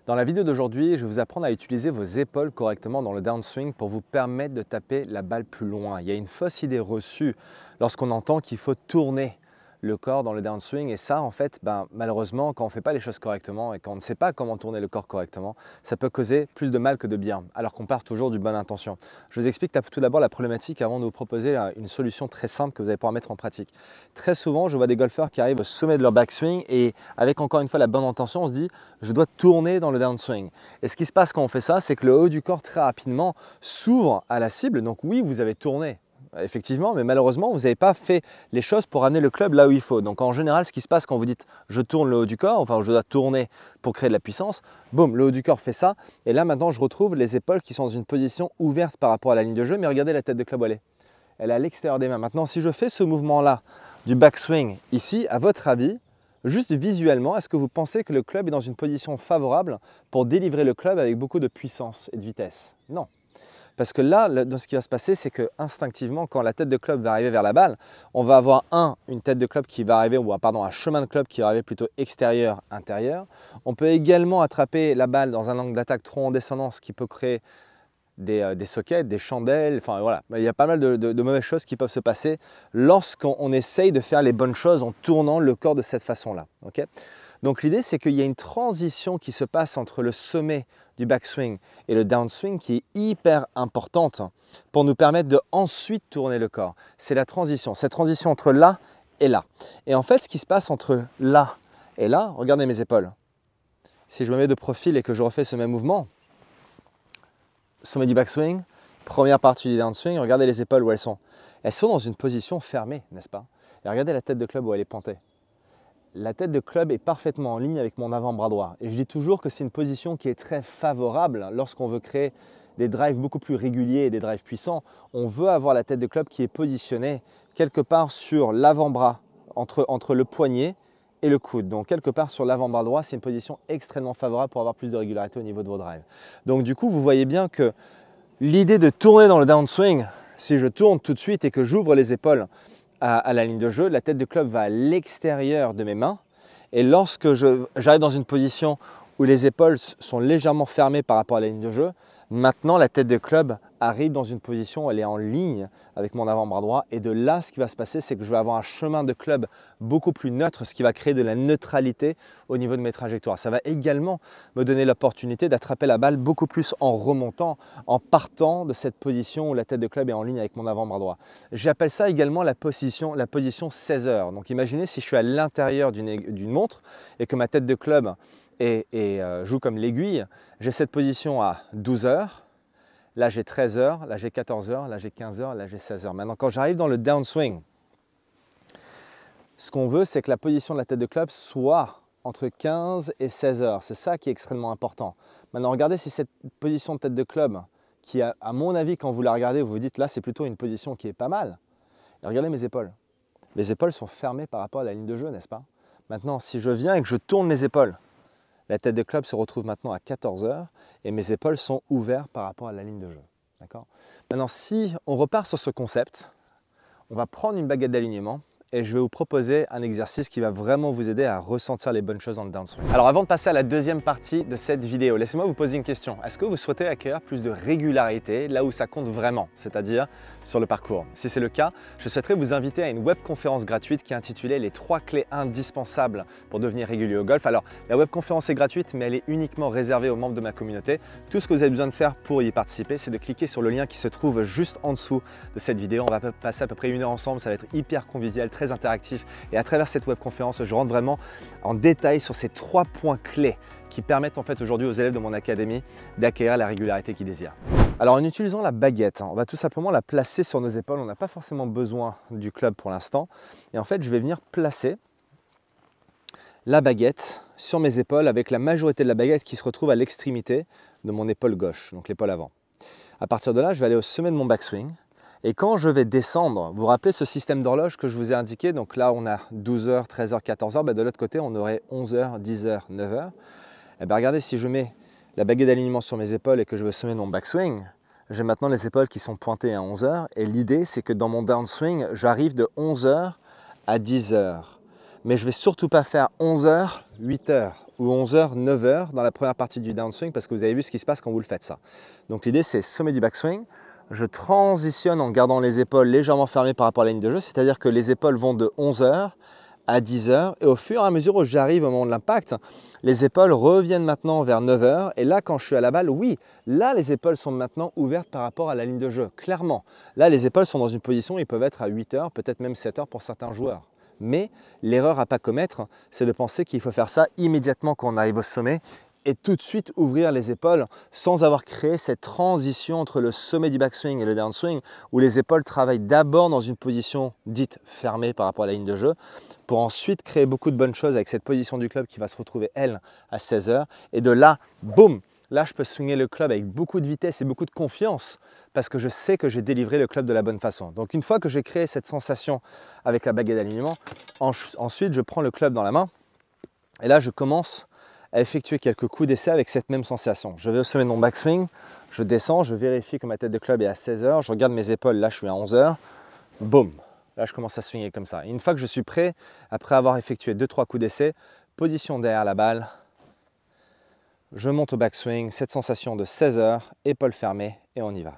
Dans la vidéo d'aujourd'hui, je vais vous apprendre à utiliser vos épaules correctement dans le downswing pour vous permettre de taper la balle plus loin. Il y a une fausse idée reçue lorsqu'on entend qu'il faut tourner le corps dans le downswing et ça en fait, malheureusement quand on ne fait pas les choses correctement et quand on ne sait pas comment tourner le corps correctement, ça peut causer plus de mal que de bien alors qu'on part toujours d'une bonne intention. Je vous explique tout d'abord la problématique avant de vous proposer une solution très simple que vous allez pouvoir mettre en pratique. Très souvent, je vois des golfeurs qui arrivent au sommet de leur backswing et avec encore une fois la bonne intention, on se dit je dois tourner dans le downswing. Et ce qui se passe quand on fait ça, c'est que le haut du corps très rapidement s'ouvre à la cible. Donc oui, vous avez tourné. Effectivement, mais malheureusement, vous n'avez pas fait les choses pour amener le club là où il faut. Donc en général, ce qui se passe quand vous dites « je tourne le haut du corps », enfin je dois tourner pour créer de la puissance, boum, le haut du corps fait ça. Et là maintenant, je retrouve les épaules qui sont dans une position ouverte par rapport à la ligne de jeu. Mais regardez la tête de club où elle est. Elle est à l'extérieur des mains. Maintenant, si je fais ce mouvement-là du backswing ici, à votre avis, juste visuellement, est-ce que vous pensez que le club est dans une position favorable pour délivrer le club avec beaucoup de puissance et de vitesse? Non. Parce que là, ce qui va se passer, c'est que instinctivement, quand la tête de club va arriver vers la balle, on va avoir une tête de club qui va arriver, ou pardon, un chemin de club qui va arriver plutôt extérieur-intérieur. On peut également attraper la balle dans un angle d'attaque trop en descendance qui peut créer des sockets, des chandelles, enfin voilà. Il y a pas mal de mauvaises choses qui peuvent se passer lorsqu'on essaye de faire les bonnes choses en tournant le corps de cette façon-là. Okay? Donc l'idée, c'est qu'il y a une transition qui se passe entre le sommet du backswing et le downswing qui est hyper importante pour nous permettre de ensuite tourner le corps. C'est la transition, cette transition entre là et là. Et en fait, ce qui se passe entre là et là, regardez mes épaules. Si je me mets de profil et que je refais ce même mouvement, sommet du backswing, première partie du downswing, regardez les épaules où elles sont. Elles sont dans une position fermée, n'est-ce pas? Et regardez la tête de club où elle est pentée. La tête de club est parfaitement en ligne avec mon avant-bras droit. Et je dis toujours que c'est une position qui est très favorable lorsqu'on veut créer des drives beaucoup plus réguliers et des drives puissants. On veut avoir la tête de club qui est positionnée quelque part sur l'avant-bras, entre le poignet et le coude. Donc quelque part sur l'avant-bras droit, c'est une position extrêmement favorable pour avoir plus de régularité au niveau de vos drives. Donc du coup, vous voyez bien que l'idée de tourner dans le downswing, si je tourne tout de suite et que j'ouvre les épaules à la ligne de jeu, la tête de club va à l'extérieur de mes mains. Et lorsque j'arrive dans une position où les épaules sont légèrement fermées par rapport à la ligne de jeu, maintenant la tête de club arrive dans une position où elle est en ligne avec mon avant-bras droit. Et de là, ce qui va se passer, c'est que je vais avoir un chemin de club beaucoup plus neutre, ce qui va créer de la neutralité au niveau de mes trajectoires. Ça va également me donner l'opportunité d'attraper la balle beaucoup plus en remontant, en partant de cette position où la tête de club est en ligne avec mon avant-bras droit. J'appelle ça également la position 16 heures. Donc imaginez si je suis à l'intérieur d'une montre et que ma tête de club joue comme l'aiguille, j'ai cette position à 12 heures. Là, j'ai 13 heures, là, j'ai 14 heures, là, j'ai 15 heures, là, j'ai 16 heures. Maintenant, quand j'arrive dans le downswing, ce qu'on veut, c'est que la position de la tête de club soit entre 15 et 16 heures. C'est ça qui est extrêmement important. Maintenant, regardez si cette position de tête de club, qui à mon avis, quand vous la regardez, vous vous dites là, c'est plutôt une position qui est pas mal. Et regardez mes épaules. Les épaules sont fermées par rapport à la ligne de jeu, n'est-ce pas? Maintenant, si je viens et que je tourne les épaules, la tête de club se retrouve maintenant à 14 heures et mes épaules sont ouvertes par rapport à la ligne de jeu. Maintenant, si on repart sur ce concept, on va prendre une baguette d'alignement et je vais vous proposer un exercice qui va vraiment vous aider à ressentir les bonnes choses dans le downswing. Alors avant de passer à la deuxième partie de cette vidéo, laissez-moi vous poser une question. Est-ce que vous souhaitez acquérir plus de régularité là où ça compte vraiment, c'est-à-dire sur le parcours? Si c'est le cas, je souhaiterais vous inviter à une webconférence gratuite qui est intitulée « Les 3 clés indispensables pour devenir régulier au golf ». Alors la webconférence est gratuite mais elle est uniquement réservée aux membres de ma communauté. Tout ce que vous avez besoin de faire pour y participer, c'est de cliquer sur le lien qui se trouve juste en dessous de cette vidéo. On va passer à peu près 1 heure ensemble, ça va être hyper convivial, très interactif et à travers cette webconférence, je rentre vraiment en détail sur ces 3 points clés qui permettent en fait aujourd'hui aux élèves de mon académie d'acquérir la régularité qu'ils désirent. Alors en utilisant la baguette, on va tout simplement la placer sur nos épaules. On n'a pas forcément besoin du club pour l'instant. Et en fait, je vais venir placer la baguette sur mes épaules avec la majorité de la baguette qui se retrouve à l'extrémité de mon épaule gauche, donc l'épaule avant. À partir de là, je vais aller au sommet de mon backswing. Et quand je vais descendre, vous vous rappelez ce système d'horloge que je vous ai indiqué? Donc là, on a 12 heures, 13 heures, 14 heures. De l'autre côté, on aurait 11 heures, 10 heures, 9 heures. Et bien regardez, si je mets la baguette d'alignement sur mes épaules et que je veux semer mon backswing, j'ai maintenant les épaules qui sont pointées à 11 heures. Et l'idée, c'est que dans mon downswing, j'arrive de 11 heures à 10 heures. Mais je ne vais surtout pas faire 11 heures, 8 heures ou 11 heures, 9 heures dans la première partie du downswing parce que vous avez vu ce qui se passe quand vous le faites ça. Donc l'idée c'est sommet du backswing, je transitionne en gardant les épaules légèrement fermées par rapport à la ligne de jeu, c'est-à-dire que les épaules vont de 11 heures à 10 heures et au fur et à mesure où j'arrive au moment de l'impact, les épaules reviennent maintenant vers 9 heures et là quand je suis à la balle, oui, là les épaules sont maintenant ouvertes par rapport à la ligne de jeu, clairement. Là les épaules sont dans une position où ils peuvent être à 8 heures, peut-être même 7 heures pour certains joueurs. Mais l'erreur à ne pas commettre, c'est de penser qu'il faut faire ça immédiatement quand on arrive au sommet et tout de suite ouvrir les épaules sans avoir créé cette transition entre le sommet du backswing et le downswing où les épaules travaillent d'abord dans une position dite fermée par rapport à la ligne de jeu pour ensuite créer beaucoup de bonnes choses avec cette position du club qui va se retrouver, elle, à 16 heures. Et de là, boum, là je peux swinger le club avec beaucoup de vitesse et beaucoup de confiance parce que je sais que j'ai délivré le club de la bonne façon. Donc une fois que j'ai créé cette sensation avec la baguette d'alignement, ensuite je prends le club dans la main et là je commence à effectuer quelques coups d'essai avec cette même sensation. Je vais au sommet de mon backswing, je descends, je vérifie que ma tête de club est à 16 heures, je regarde mes épaules, là je suis à 11 heures, boum, là je commence à swinger comme ça. Et une fois que je suis prêt, après avoir effectué 2-3 coups d'essai, position derrière la balle, je monte au backswing, cette sensation de 16 heures, épaules fermées et on y va.